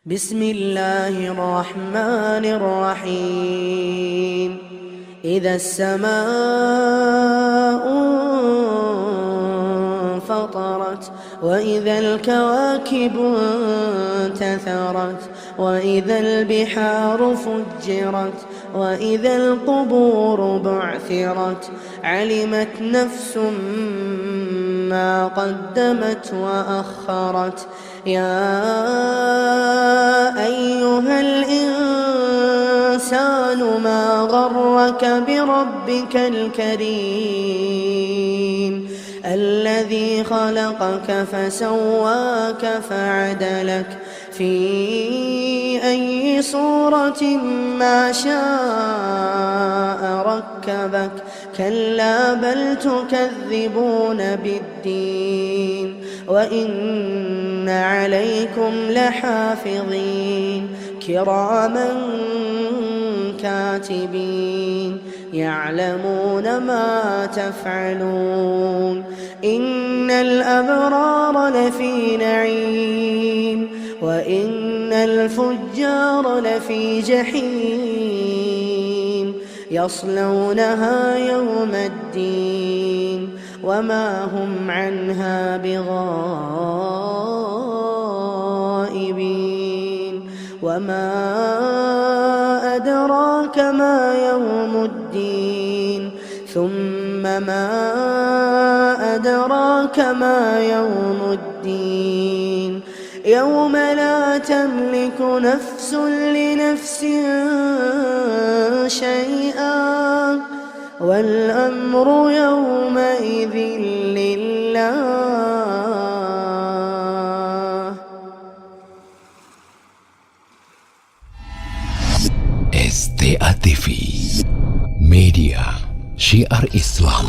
بسم الله الرحمن الرحيم. إذا السماء انفطرت وإذا الكواكب انتثرت وإذا البحار فجرت وإذا القبور بعثرت علمت نفس ما قدمت وأخرت. يا أيها الإنسان ما غرك بربك الكريم الذي خلقك فسواك فعدلك في أي صورة ما شاء ركبك. كلا بل تكذبون بالدين وإن عليكم لحافظين كراما كاتبين يعلمون ما تفعلون. إن الأبرار لفي نعيم وإن الفجار لفي جحيم يصلونها يوم الدين وما هم عنها بغائبين. وما أدراك ما يوم الدين ثم ما أدراك ما يوم الدين يوم لا تملك نفس لنفس شيئا والأمر يومئذ لله. STA TV Media Syiar Islam.